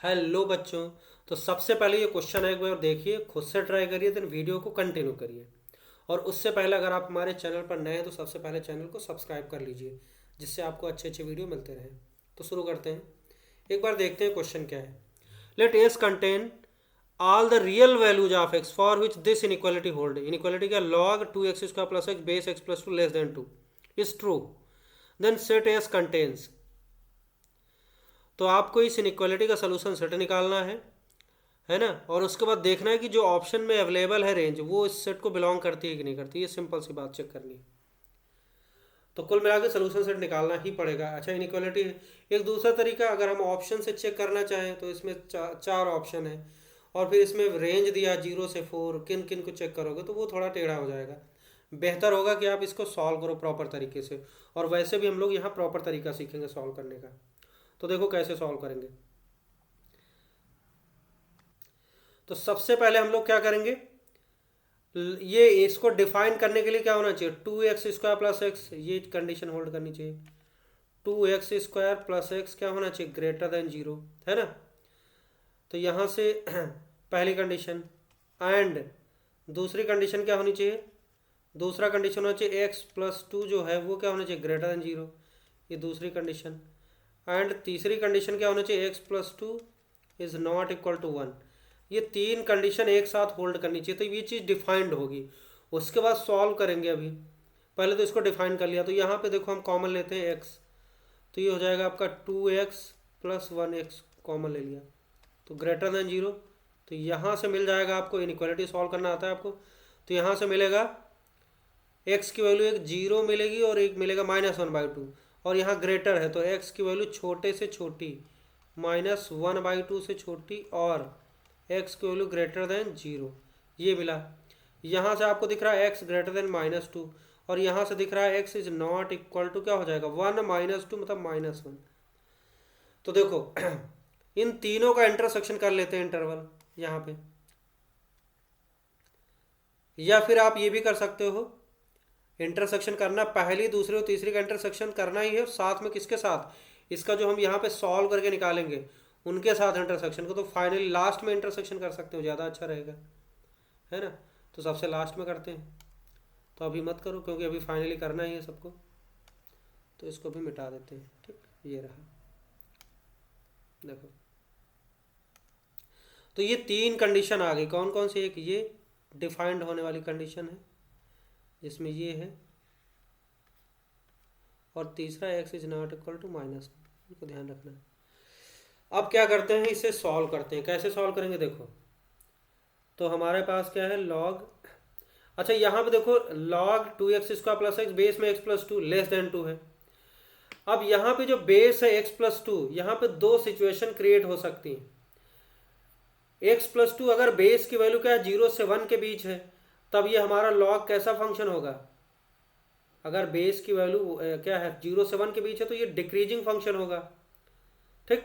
Hello बच्चों। तो सबसे पहले ये क्वेश्चन है, एक बार देखिए, खुद से ट्राई करिए, देन वीडियो को कंटिन्यू करिए। और उससे पहले अगर आप हमारे चैनल पर नए हैं तो सबसे पहले चैनल को सब्सक्राइब कर लीजिए, जिससे आपको अच्छे अच्छे वीडियो मिलते रहें। तो शुरू करते हैं, एक बार देखते हैं क्वेश्चन क्या है। Let S contain all the real values of x for which this inequality hold. Inequality का log 2x² plus x base x plus 2 less than 2 is true, then set S contains. तो आपको इस inequality का solution set निकालना है ना। और उसके बाद देखना है कि जो ऑप्शन में अवेलेबल है रेंज, वो इस सेट को बिलोंग करती है कि नहीं करती। ये सिंपल सी बात चेक करनी है। तो कुल मिला के सोल्यूशन सेट निकालना ही पड़ेगा। अच्छा, इनइक्वालिटी एक दूसरा तरीका, अगर हम ऑप्शन से चेक करना चाहें तो इसमें चार ऑप्शन है, और फिर इसमें रेंज दिया 0 से 4, किन किन को चेक करोगे तो वो थोड़ा टेढ़ा हो जाएगा। बेहतर होगा कि आप इसको सॉल्व करो प्रॉपर तरीके से। और वैसे भी हम लोग यहाँ प्रॉपर तरीका सीखेंगे सॉल्व करने का। तो देखो कैसे सॉल्व करेंगे। तो सबसे पहले हम लोग क्या करेंगे, ये इसको डिफाइन करने के लिए क्या होना चाहिए, 2x² प्लस एक्स, ये कंडीशन होल्ड करनी चाहिए। 2x² प्लस एक्स क्या होना चाहिए, ग्रेटर देन 0, है ना। तो यहाँ से पहली कंडीशन, एंड दूसरी कंडीशन क्या होनी चाहिए, दूसरा कंडीशन होना चाहिए x+2 जो है वो क्या होना चाहिए, ग्रेटर देन 0, ये दूसरी कंडीशन। एंड तीसरी कंडीशन क्या होना चाहिए, x+2 is not equal to 1। ये तीन कंडीशन एक साथ होल्ड करनी चाहिए, तो ये चीज़ डिफाइंड होगी। उसके बाद सॉल्व करेंगे। अभी पहले तो इसको डिफाइन कर लिया, तो यहाँ पे देखो हम कॉमन लेते हैं x, तो ये हो जाएगा आपका 2x प्लस 1x, कॉमन ले लिया तो ग्रेटर देन 0। तो यहाँ से मिल जाएगा आपको, इनइक्वालिटी सॉल्व करना आता है आपको, तो यहाँ से मिलेगा x की वैल्यू एक 0 मिलेगी और एक मिलेगा -1/2, और यहाँ ग्रेटर है तो x की वैल्यू छोटे से छोटी, -1/2 से छोटी, और x की वैल्यू ग्रेटर देन 0, ये मिला। यहाँ से आपको दिख रहा है x ग्रेटर देन -2, और यहाँ से दिख रहा है x is not equal to क्या हो जाएगा, 1 -2 मतलब -1। तो देखो इन तीनों का इंटरसेक्शन कर लेते हैं इंटरवल यहाँ पे, या फिर आप ये भी कर सकते हो, इंटरसेक्शन करना पहली दूसरे और तीसरी का इंटरसेक्शन करना ही है, और साथ में किसके साथ, इसका जो हम यहाँ पे सॉल्व करके निकालेंगे उनके साथ इंटरसेक्शन को, तो फाइनली लास्ट में इंटरसेक्शन कर सकते हो, ज़्यादा अच्छा रहेगा, है ना। तो सबसे लास्ट में करते हैं। तो अभी मत करो क्योंकि अभी फाइनली करना ही है सबको, तो इसको भी मिटा देते हैं। ठीक, ये रहा, देखो। तो ये तीन कंडीशन आ गई, कौन कौन सी, एक ये डिफाइंड होने वाली कंडीशन है जिसमें ये है, और तीसरा x is not equal to minus, इनको ध्यान रखना है। अब क्या करते हैं, इसे सॉल्व करते हैं। कैसे सॉल्व करेंगे देखो, तो हमारे पास क्या है, लॉग, अच्छा यहाँ पे देखो log 2x² plus x base में x+2 लेस देन 2 है। अब यहाँ पे जो बेस है x+2, यहाँ पे दो सिचुएशन क्रिएट हो सकती हैं। x+2 अगर बेस की वैल्यू क्या है, 0 से 1 के बीच है, तब ये हमारा log कैसा फंक्शन होगा, अगर बेस की वैल्यू क्या है 0 से 1 के बीच है तो ये डिक्रीजिंग फंक्शन होगा, ठीक।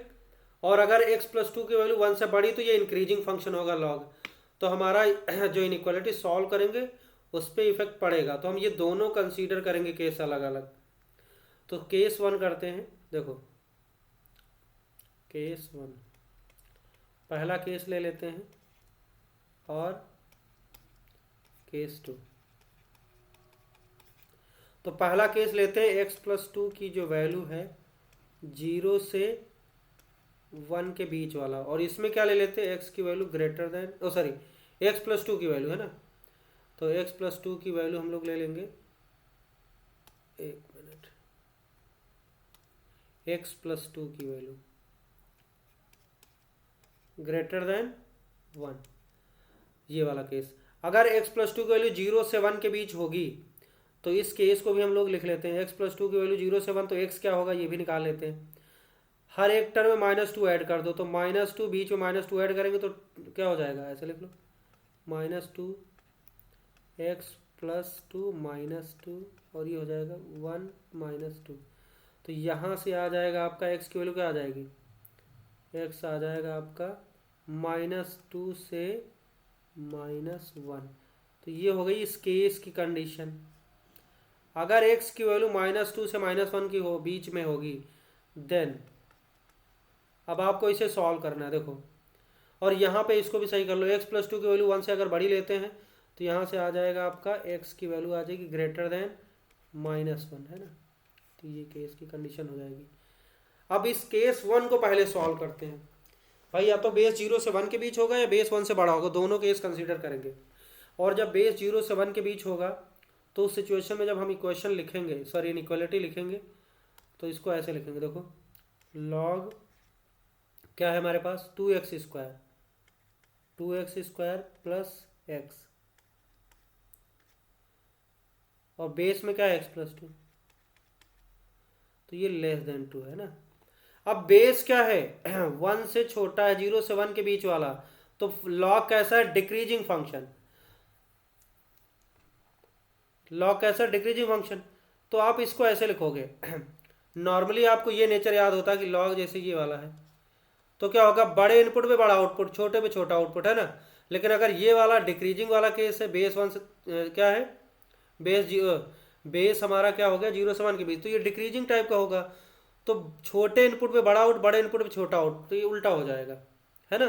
और अगर x+2 की वैल्यू 1 से बड़ी तो ये इंक्रीजिंग फंक्शन होगा लॉग। तो हमारा जो इनइक्वालिटी सॉल्व करेंगे उस पर इफेक्ट पड़ेगा, तो हम ये दोनों कंसीडर करेंगे केस अलग अलग। तो केस 1 करते हैं, देखो केस 1, पहला केस ले लेते हैं, और केस 2। तो पहला केस लेते हैं, x+2 की जो वैल्यू है 0 से 1 के बीच वाला, और इसमें क्या ले लेते हैं, x की वैल्यू ग्रेटर देन, ओ सॉरी, x+2 की वैल्यू है ना, तो x+2 की वैल्यू हम लोग ले लेंगे, एक मिनट, x+2 की वैल्यू ग्रेटर देन 1, ये वाला केस। अगर x+2 की वैल्यू 0 से 1 के बीच होगी तो इस केस को भी हम लोग लिख लेते हैं, x+2 की वैल्यू 0 से 1, तो x क्या होगा ये भी निकाल लेते हैं। हर एक टर्म में -2 ऐड कर दो, तो -2 बीच में -2 ऐड करेंगे तो क्या हो जाएगा, ऐसे लिख लो, -2 x+2 -2, और ये हो जाएगा 1 -2। तो यहाँ से आ जाएगा आपका x की वैल्यू क्या आ जाएगी, x आ जाएगा आपका -2 से -1। तो ये हो गई इस केस की कंडीशन। अगर x की वैल्यू -2 से -1 की हो बीच में होगी, देन अब आपको इसे सॉल्व करना है, देखो। और यहाँ पे इसको भी सही कर लो, एक्स प्लस टू की वैल्यू 1 से अगर बड़ी लेते हैं तो यहाँ से आ जाएगा आपका एक्स की वैल्यू आ जाएगी ग्रेटर देन -1, है ना। तो ये केस की कंडीशन हो जाएगी। अब इस केस 1 को पहले सॉल्व करते हैं भाई, या तो बेस 0 से 1 के बीच होगा या बेस 1 से बड़ा होगा, दोनों केस कंसीडर करेंगे। और जब बेस 0 से 1 के बीच होगा तो उस सिचुएशन में जब हम इक्वेशन लिखेंगे, सॉरी इनइक्वालिटी लिखेंगे, तो इसको ऐसे लिखेंगे, देखो लॉग क्या है हमारे पास 2x² प्लस एक्स, और बेस में क्या है x प्लस 2, तो ये लेस देन 2 है ना। अब बेस क्या है 1 से छोटा है, 0 से 1 के बीच वाला, तो लॉग कैसा है डिक्रीजिंग फंक्शन, लॉग कैसा डिक्रीजिंग फंक्शन। तो आप इसको ऐसे लिखोगे नॉर्मली आपको ये नेचर याद होता है कि लॉग जैसे ये वाला है तो क्या होगा, बड़े इनपुट पे बड़ा आउटपुट, छोटे पे छोटा आउटपुट, है ना। लेकिन अगर ये वाला डिक्रीजिंग वाला केस है, बेस 1 से क्या है, बेस हमारा क्या हो गया 0 से 1 के बीच, तो ये डिक्रीजिंग टाइप का होगा। तो छोटे इनपुट पे बड़ा आउट, बड़े इनपुट पे छोटा आउट, तो ये उल्टा हो जाएगा, है ना।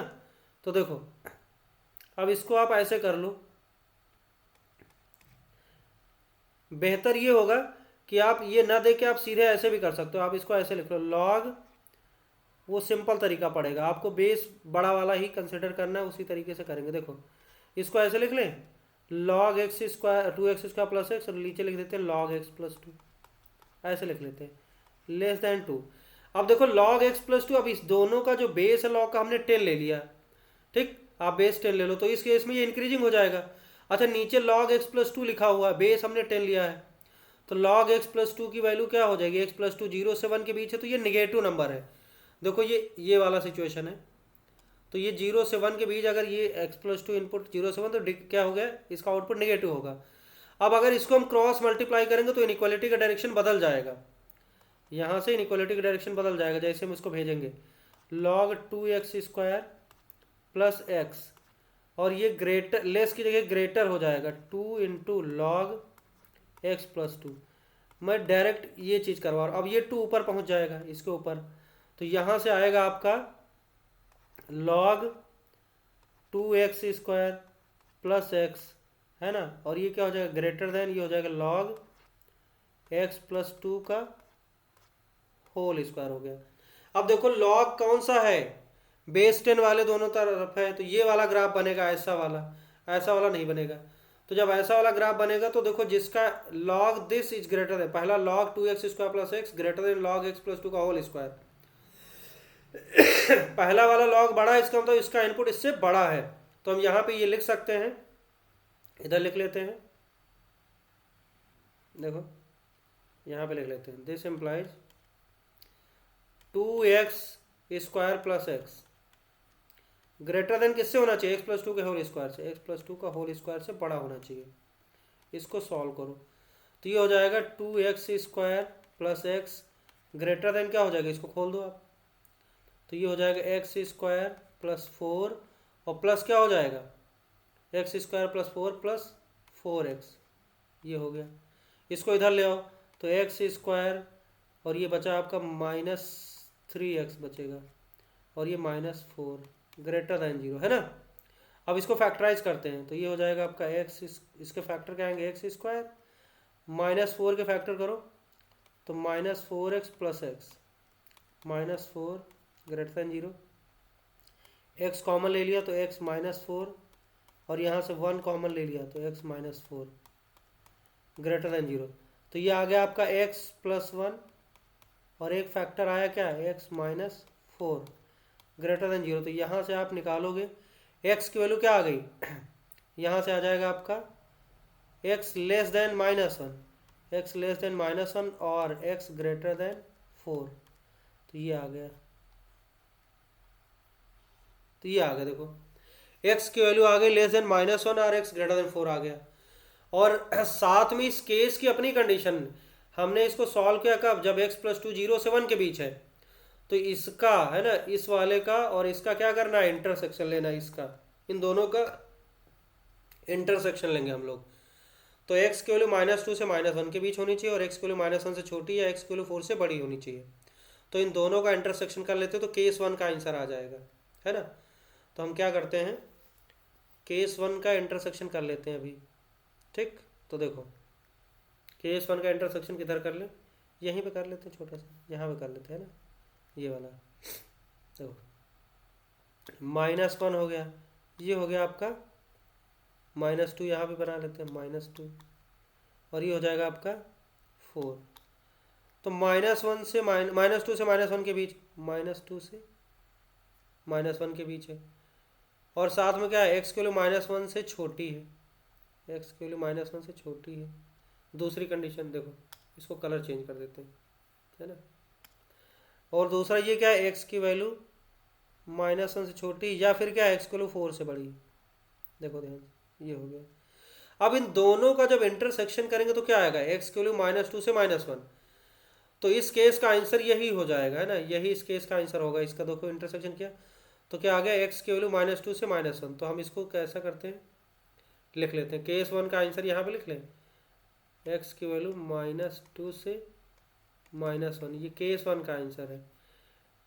तो देखो अब इसको आप ऐसे कर लो, बेहतर ये होगा कि आप ये ना दे के आप सीधे ऐसे भी कर सकते हो, आप इसको ऐसे लिख लो लॉग, वो सिंपल तरीका पड़ेगा, आपको बेस बड़ा वाला ही कंसिडर करना है, उसी तरीके से करेंगे। देखो इसको ऐसे लिख लें log x² 2x² plus x, और नीचे लिख देते हैं लॉग x प्लस 2, ऐसे लिख लेते हैं लेस देन 2। अब देखो लॉग x प्लस 2, अब इस दोनों का जो बेस है लॉग का हमने 10 ले लिया, ठीक, आप बेस 10 ले लो, तो इस केस में ये इंक्रीजिंग हो जाएगा। अच्छा नीचे log x प्लस 2 लिखा हुआ है, बेस हमने 10 लिया है, तो log x प्लस 2 की वैल्यू क्या हो जाएगी, x प्लस 2 0 से 1 के बीच है, तो ये निगेटिव नंबर है। देखो ये वाला सिचुएशन है, तो ये 0 से 1 के बीच अगर ये x प्लस 2 इनपुट 0 से 1, तो क्या हो गया, इसका आउटपुट निगेटिव होगा। अब अगर इसको हम क्रॉस मल्टीप्लाई करेंगे तो इनइक्वालिटी का डायरेक्शन बदल जाएगा, यहाँ से इनइक्वालिटी का डायरेक्शन बदल जाएगा, जैसे हम इसको भेजेंगे log 2x² प्लस एक्स, और ये ग्रेटर लेस की जगह ग्रेटर हो जाएगा 2 इंटू लॉग एक्स प्लस 2। मैं डायरेक्ट ये चीज़ करवा रहा हूँ, अब ये 2 ऊपर पहुँच जाएगा इसके ऊपर, तो यहाँ से आएगा आपका लॉग 2x² प्लस एक्स, है ना, और ये क्या हो जाएगा ग्रेटर देन, ये हो जाएगा लॉग x प्लस 2 का होल स्क्वायर हो गया। अब देखो लॉग कौन सा है, बेस 10 वाले दोनों तरफ है, तो ये वाला ग्राफ बनेगा, ऐसा वाला नहीं बनेगा। तो जब ऐसा वाला ग्राफ बनेगा तो देखो जिसका log this is greater than, पहला log 2x² plus x greater than log x plus 2 का होल स्क्वायर, पहला वाला log बड़ा है, इसका मतलब इसका इनपुट इससे बड़ा है, तो हम यहाँ पे ये लिख सकते हैं, इधर लिख लेते हैं, देखो यहाँ पे लिख लेते हैं this implies 2x² plus x greater than किससे होना चाहिए, x प्लस 2 के होल स्क्वायर से, x प्लस 2 का होल स्क्वायर से बड़ा होना चाहिए। इसको सॉल्व करो तो ये हो जाएगा 2x² plus x greater than क्या हो जाएगा, इसको खोल दो आप, तो ये हो जाएगा x² प्लस 4, और प्लस क्या हो जाएगा x² प्लस 4 प्लस 4x, ये हो गया। इसको इधर ले आओ तो x² और ये बचा आपका -3x बचेगा, और ये -4 ग्रेटर देन 0, है ना। अब इसको फैक्टराइज करते हैं तो ये हो जाएगा आपका x, इसके फैक्टर क्या आएंगे x² -4 के फैक्टर करो तो -4x plus x, -4 greater than 0, x common ले लिया तो x -4, और यहाँ से 1 कॉमन ले लिया तो x -4 ग्रेटर देन 0, तो ये आ गया आपका x प्लस 1, और एक फैक्टर आया क्या x -4 ग्रेटर देन 0, तो यहाँ से आप निकालोगे x की वैल्यू क्या आ गई यहाँ से आ जाएगा आपका x less than -1, x less than -1 और x ग्रेटर देन 4, तो ये आ गया, तो ये आ गया, देखो x की वैल्यू आ गई लेस देन -1 और x ग्रेटर देन 4 आ गया। और साथ में इस केस की अपनी कंडीशन, हमने इसको सॉल्व किया कब, जब x प्लस 2 0 से 1 के बीच है, तो इसका है ना, इस वाले का और इसका क्या करना है, इंटरसेक्शन लेना है, इसका इन दोनों का इंटरसेक्शन लेंगे हम लोग। तो x की वैल्यू -2 से -1 के बीच होनी चाहिए, और x की वैल्यू -1 से छोटी या x की वैल्यू 4 से बड़ी होनी चाहिए। तो इन दोनों का इंटरसेक्शन कर लेते हैं तो केस वन का आंसर आ जाएगा, है ना। तो हम क्या करते हैं, केस वन का इंटरसेक्शन कर लेते हैं अभी। ठीक, तो देखो केस वन का इंटरसेक्शन किधर कर लें, यहीं पे कर लेते हैं, छोटा सा यहाँ पे कर लेते हैं ना, ये वाला। देखो -1 हो गया, ये हो गया आपका -2, यहाँ पे बना लेते हैं -2, और ये हो जाएगा आपका 4। तो -1 से -2 से -1 के बीच, -2 से -1 के बीच है, और साथ में क्या है, एक्स की वैल्यू -1 से छोटी है, एक्स की वैल्यू -1 से छोटी है। दूसरी कंडीशन देखो, इसको कलर चेंज कर देते हैं, है ना। और दूसरा ये क्या है, एक्स की वैल्यू -1 से छोटी, या फिर क्या है, एक्स की वैल्यू 4 से बड़ी। देखो ध्यान, ये हो गया। अब इन दोनों का जब इंटरसेक्शन करेंगे तो क्या आएगा, एक्स की वैल्यू -2 से -1, तो इस केस का आंसर यही हो जाएगा, है ना, यही इस केस का आंसर होगा। इसका देखो इंटरसेक्शन किया तो क्या आ गया, एक्स की वैल्यू -2 से -1। तो हम इसको कैसा करते हैं, लिख लेते हैं, केस वन का आंसर यहाँ पे लिख लें, एक्स की वैल्यू -2 से -1, ये केस वन का आंसर है।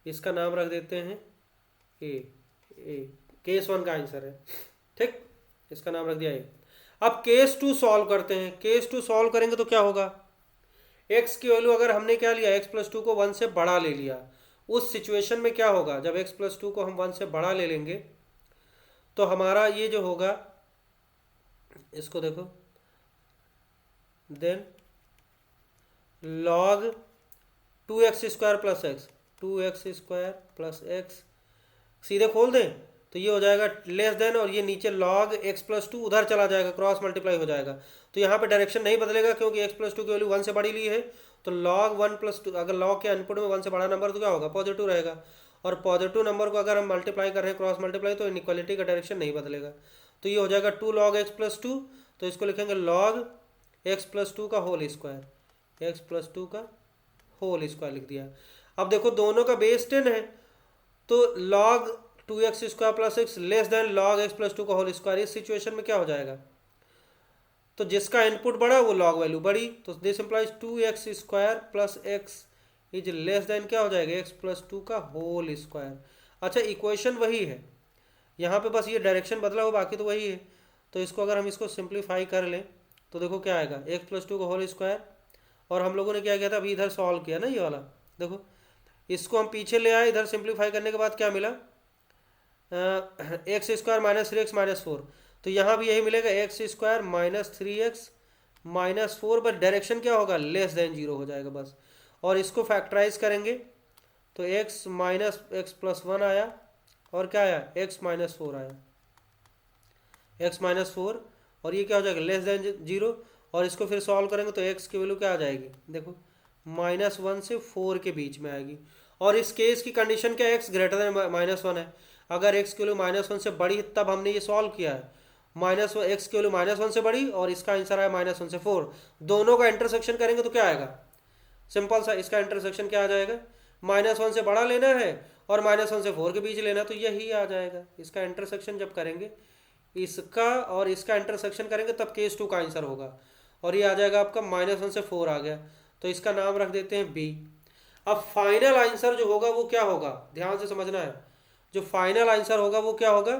इसका नाम रख देते हैं ए केस वन का आंसर है। ठीक, इसका नाम रख दिया ए। अब केस टू सॉल्व करते हैं। केस टू सॉल्व करेंगे तो क्या होगा, एक्स की वैल्यू अगर हमने क्या लिया, x+2 को 1 से बड़ा ले लिया, उस सिचुएशन में क्या होगा, जब x+2 को हम 1 से बड़ा ले लेंगे तो हमारा ये जो होगा, इसको देखो, then log 2x² plus x, 2x² plus x, सीधे खोल दें तो ये हो जाएगा लेस देन, और ये नीचे log x+2 उधर चला जाएगा, क्रॉस मल्टीप्लाई हो जाएगा। तो यहाँ पे डायरेक्शन नहीं बदलेगा क्योंकि x+2 की वैल्यू 1 से बड़ी ली है। तो log 1+2, अगर log के इनपुट में 1 से बड़ा नंबर तो क्या होगा, पॉजिटिव रहेगा। और पॉजिटिव नंबर को अगर हम मल्टीप्लाई कर रहे हैं क्रॉस मल्टीप्लाई, तो इनइक्वालिटी का डायरेक्शन नहीं बदलेगा। तो ये हो जाएगा 2 log x+2, तो इसको लिखेंगे log x+2 का होल स्क्वायर, x+2 का होल स्क्वायर लिख दिया। अब देखो दोनों का बेस 10 है, तो log 2x² plus x less than log x+2 का होल स्क्वायर। इस सिचुएशन में क्या हो जाएगा, तो जिसका इनपुट बड़ा वो log वैल्यू बड़ी, तो this implies 2x² plus x is less than क्या हो जाएगा, x+2 का होल स्क्वायर। अच्छा, इक्वेशन वही है, यहाँ पे बस ये डायरेक्शन बदला हो, बाकी तो वही है। तो इसको अगर हम इसको सिंप्लीफाई कर लें तो देखो क्या आएगा, x+2 का होल स्क्वायर, और हम लोगों ने क्या किया था, अभी इधर सॉल्व किया ना, ये वाला देखो, इसको हम पीछे ले आए, इधर सिंप्लीफाई करने के बाद क्या मिला, x² -3x -4, तो यहाँ भी यही मिलेगा, x² -3x -4, बस डायरेक्शन क्या होगा, लेस देन 0 हो जाएगा बस। और इसको फैक्टराइज करेंगे तो x -x+1 आया, और क्या आया, x -4 आया, x -4, और ये क्या हो जाएगा, लेस देन 0। और इसको फिर सॉल्व करेंगे तो x की वैल्यू क्या आ जाएगी, देखो -1 से 4 के बीच में आएगी। और इस केस की कंडीशन क्या है, x ग्रेटर देन -1 है। अगर x की वैल्यू -1 से बड़ी तब हमने ये सॉल्व किया है, x की वैल्यू -1 से बड़ी, और इसका आंसर आया -1 से 4। दोनों का इंटरसेक्शन करेंगे तो क्या आएगा, सिंपल सा, इसका इंटरसेक्शन क्या आ जाएगा, -1 से बड़ा लेना है और -1 से 4 के बीच लेना, तो यही आ जाएगा। इसका इंटरसेक्शन जब करेंगे, इसका और इसका इंटरसेक्शन करेंगे तब केस 2 का आंसर होगा, और ये आ जाएगा आपका -1 से 4 आ गया, तो इसका नाम रख देते हैं बी। अब फाइनल आंसर जो होगा वो क्या होगा, ध्यान से समझना है, जो फाइनल आंसर होगा वो क्या होगा,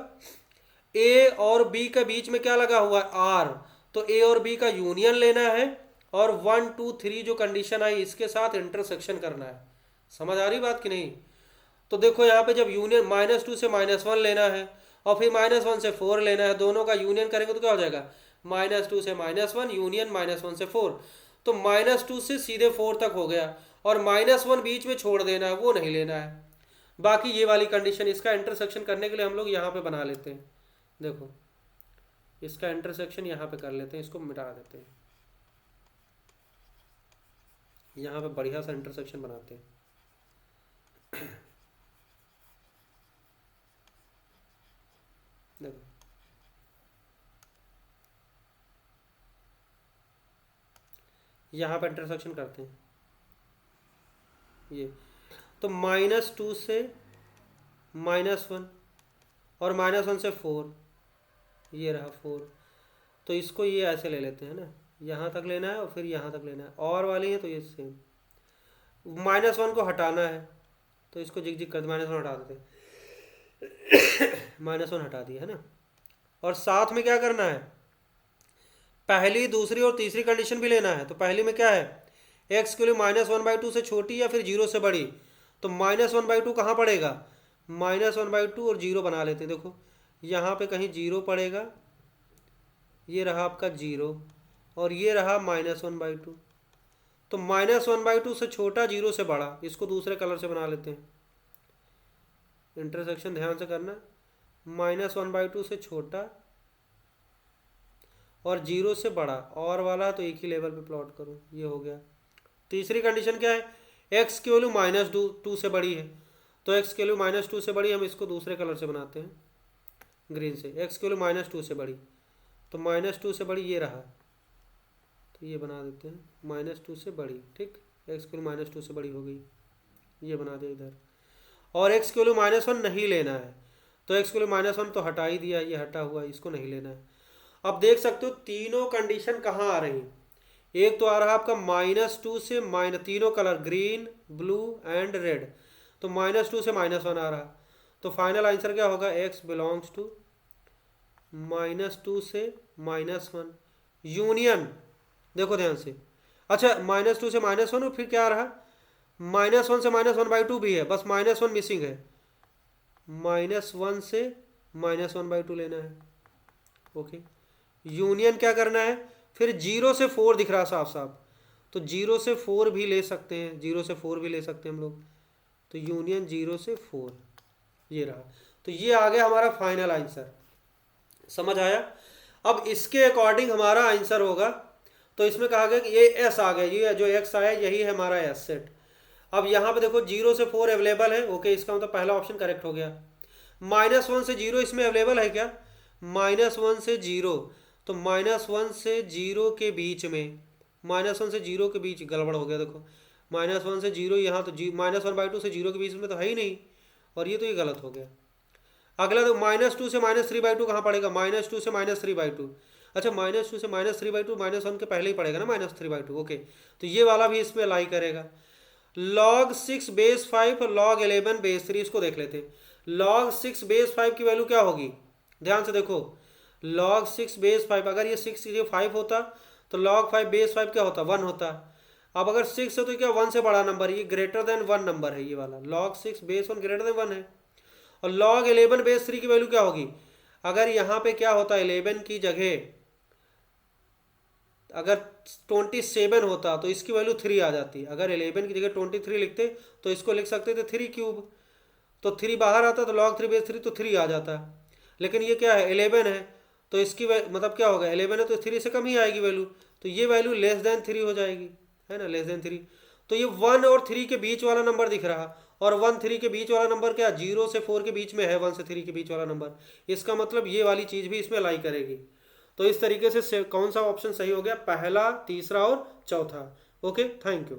ए और बी के बीच में क्या लगा हुआ है, आर, तो ए और बी का यूनियन लेना है, और 1 2 3 जो कंडीशन आई इसके साथ इंटरसेक्शन करना है। समझ आ रही बात कि नहीं। तो देखो यहाँ पे जब यूनियन -2 से -1 लेना है, और फिर -1 से 4 लेना है, दोनों का यूनियन करेंगे तो क्या हो जाएगा, -2 से -1 यूनियन -1 से 4, तो -2 से सीधे 4 तक हो गया, और -1 बीच में छोड़ देना है, वो नहीं लेना है। बाकी ये वाली कंडीशन, इसका इंटरसेक्शन करने के लिए हम लोग यहाँ पे बना लेते हैं, देखो इसका इंटरसेक्शन यहाँ पे कर लेते हैं, इसको मिटा देते हैं, यहाँ पे बढ़िया सा इंटरसेक्शन बनाते हैं। देखो यहाँ पे इंटरसेक्शन करते हैं, ये तो -2 से -1 और -1 से 4, ये रहा 4, तो इसको ये ऐसे ले लेते हैं ना, यहाँ तक लेना है और फिर यहाँ तक लेना है, और वाली है तो ये सेम, -1 को हटाना है, तो इसको जिग जिग कर -1 हटा देते, -1 हटा दिया है ना। और साथ में क्या करना है, पहली दूसरी और तीसरी कंडीशन भी लेना है। तो पहली में क्या है, एक्स के लिए -1/2 से छोटी या फिर 0 से बड़ी, तो -1/2 कहाँ पड़ेगा, -1/2 और 0 बना लेते हैं। देखो यहाँ पे कहीं 0 पड़ेगा, ये रहा आपका 0 और ये रहा -1/2। तो -1/2 से छोटा 0 से बड़ा, इसको दूसरे कलर से बना लेते हैं। इंटरसेक्शन ध्यान से करना, -1/2 से छोटा और 0 से बड़ा, और वाला तो एक ही लेवल पे प्लॉट करो, ये हो गया। तीसरी कंडीशन क्या है, एक्स की वैल्यू -2 से बड़ी है, तो एक्स की वैल्यू -2 से बड़ी, हम इसको दूसरे कलर से बनाते हैं, ग्रीन से। एक्स की वैल्यू -2 से बड़ी, तो -2 से बड़ी ये रहा, तो ये बना देते हैं -2 से बड़ी, ठीक। एक्स की वैल्यू -2 से बड़ी हो गई, ये बना दिया इधर। और एक्स की वैल्यू -1 नहीं लेना है, तो एक्स की वैल्यू -1 तो हटा ही दिया, ये हटा हुआ, इसको नहीं लेना है। अब देख सकते हो तीनों कंडीशन कहाँ आ रही, एक तो आ रहा आपका -2 से तीनों colour green, blue and red, तो -2 से -1 आ रहा। तो फाइनल आंसर क्या होगा, x बिलोंग्स टू -2 से -1 यूनियन। देखो ध्यान से, अच्छा -2 से -1 और फिर क्या आ रहा, -1 से -1/2 भी है, बस -1 मिसिंग है, -1 से -1/2 लेना है। ओके, यूनियन क्या करना है, फिर 0 से 4 दिख रहा साफ साफ, तो 0 से 4 भी ले सकते हैं, 0 से 4 भी ले सकते हैं हम लोग, तो यूनियन 0 से 4 ये रहा। तो ये आ गया हमारा फाइनल आंसर, समझ आया। अब इसके अकॉर्डिंग हमारा आंसर होगा, तो इसमें कहा गया कि ये एस आ गया, ये जो एक्स आया यही है हमारा एस सेट। अब यहाँ पे देखो 0 से 4 अवेलेबल है, ओके, इसका मतलब पहला ऑप्शन करेक्ट हो गया। -1 से 0 इसमें अवेलेबल है क्या, -1 से 0, तो -1 से 0 के बीच में, -1 से 0 के बीच गड़बड़ हो गया। देखो -1 से 0 यहाँ, तो -1/2 से 0 के बीच में तो है ही नहीं, और ये तो ये गलत हो गया। अगला तो -2 से -3/2 कहाँ पड़ेगा, -2 से -3/2, अच्छा -2 से -3/2 -1 के पहले ही पड़ेगा ना -3/2, ओके, तो ये वाला भी इसमें अलाई करेगा। log 6 बेस 5 और log 11 बेस 3, इसको देख लेते हैं। log 6 बेस 5 की वैल्यू क्या होगी, ध्यान से देखो, log 6 बेस 5, अगर ये 6 ये 5 होता तो log 5 बेस 5 क्या होता, 1 होता। अब अगर 6 है तो क्या 1 से बड़ा नंबर, ये ग्रेटर देन 1 नंबर है, ये वाला log 6 बेस 1 ग्रेटर देन 1 है। और log 11 बेस 3 की वैल्यू क्या होगी, अगर यहाँ पे क्या होता 11 की जगह अगर 27 होता तो इसकी वैल्यू 3 आ जाती, अगर 11 की जगह 23 लिखते तो इसको लिख सकते थे 3 क्यूब, तो 3 बाहर आता तो log 3 बेस 3 तो 3 आ जाता। लेकिन ये क्या है 11 है, तो इसकी मतलब क्या होगा 11 है तो 3 से कम ही आएगी वैल्यू, तो ये वैल्यू लेस देन 3 हो जाएगी, है ना, लेस देन 3। तो ये 1 और 3 के बीच वाला नंबर दिख रहा, और 1 3 के बीच वाला नंबर क्या 0 से 4 के बीच में है, 1 से 3 के बीच वाला नंबर, इसका मतलब ये वाली चीज़ भी इसमें लाई करेगी। तो इस तरीके से कौन सा ऑप्शन सही हो गया, पहला, तीसरा और चौथा। Okay, thank you.